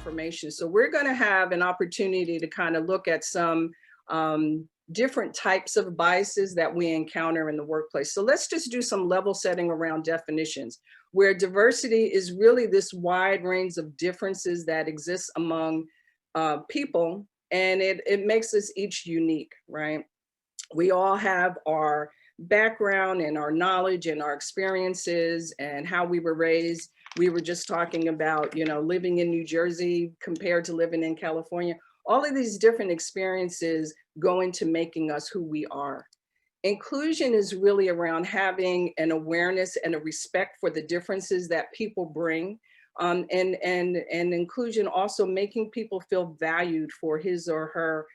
information. So we're going to have an opportunity to kind of look at some different types of biases that we encounter in the workplace. So let's just do some level setting around definitions, where diversity is really this wide range of differences that exist among people, and it makes us each unique, right? We all have our background and our knowledge and our experiences and how we were raised. We were just talking about, you know, living in New Jersey compared to living in California. All of these different experiences go into making us who we are. Inclusion is really around having an awareness and a respect for the differences that people bring. And inclusion also making people feel valued for his or her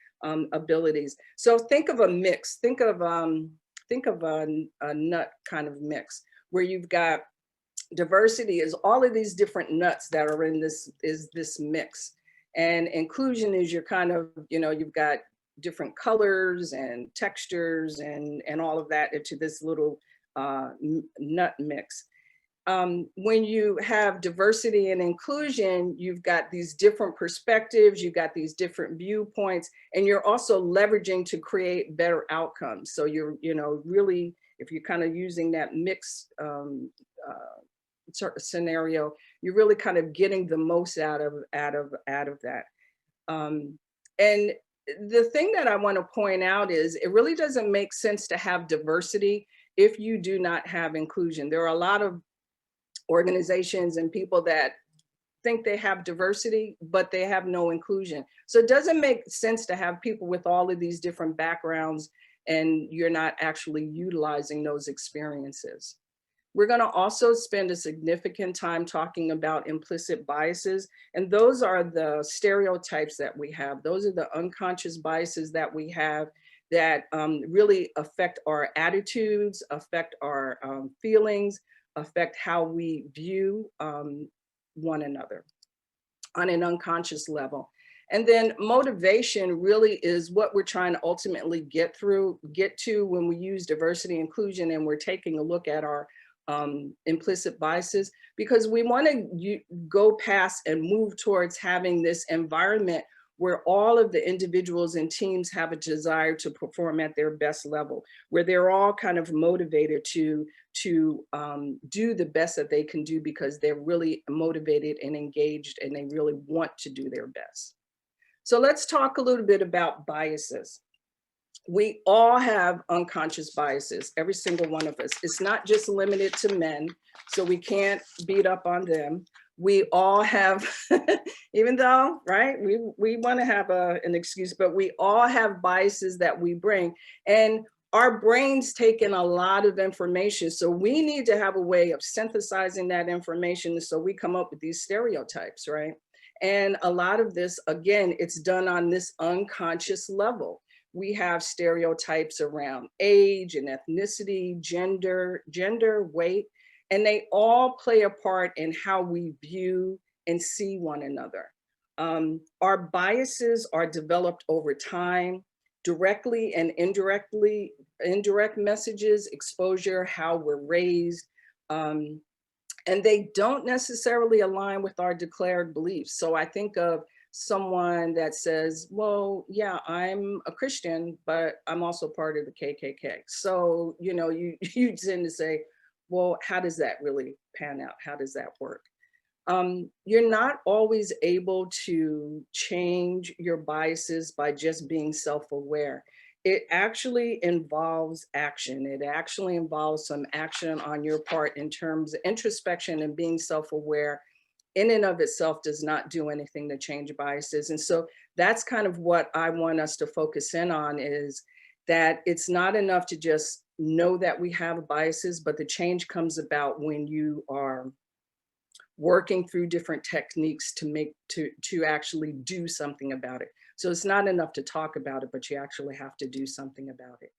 abilities. So think of a mix. Think of a nut kind of mix where you've got diversity is all of these different nuts that are in this mix, and inclusion is your kind of, you know, you've got different colors and textures and all of that into this little nut mix. When you have diversity and inclusion, you've got these different perspectives, you've got these different viewpoints, and you're also leveraging to create better outcomes. So you're, you know, really, if you're kind of using that mixed sort of scenario, you're really kind of getting the most out of that. And the thing that I want to point out is it really doesn't make sense to have diversity if you do not have inclusion. There are a lot of organizations and people that think they have diversity, but they have no inclusion. So it doesn't make sense to have people with all of these different backgrounds and you're not actually utilizing those experiences. We're going to also spend a significant time talking about implicit biases, and those are the stereotypes that we have. Those are the unconscious biases that we have that really affect our attitudes, affect our feelings, affect how we view one another on an unconscious level. And then motivation really is what we're trying to ultimately get to when we use diversity inclusion and we're taking a look at our implicit biases, because we want to go past and move towards having this environment where all of the individuals and teams have a desire to perform at their best level, where they're all kind of motivated to do the best that they can do because they're really motivated and engaged and they really want to do their best. So let's talk a little bit about biases. We all have unconscious biases, every single one of us. It's not just limited to men, so we can't beat up on them. We all have, even though, right, we want to have an excuse, but we all have biases that we bring. And our brains take in a lot of information. So we need to have a way of synthesizing that information so we come up with these stereotypes, right? And a lot of this, again, it's done on this unconscious level. We have stereotypes around age and ethnicity, gender, weight, and they all play a part in how we view and see one another. Our biases are developed over time, directly and indirectly, indirect messages, exposure, how we're raised, and they don't necessarily align with our declared beliefs. So I think of someone that says, well, yeah, I'm a Christian, but I'm also part of the KKK. So, you know, you tend to say, well, how does that really pan out? How does that work? You're not always able to change your biases by just being self-aware. It actually involves action. It actually involves some action on your part in terms of introspection, and being self-aware in and of itself does not do anything to change biases. And so that's kind of what I want us to focus in on, is that it's not enough to just know that we have biases, but the change comes about when you are working through different techniques to actually do something about it. So it's not enough to talk about it, but you actually have to do something about it.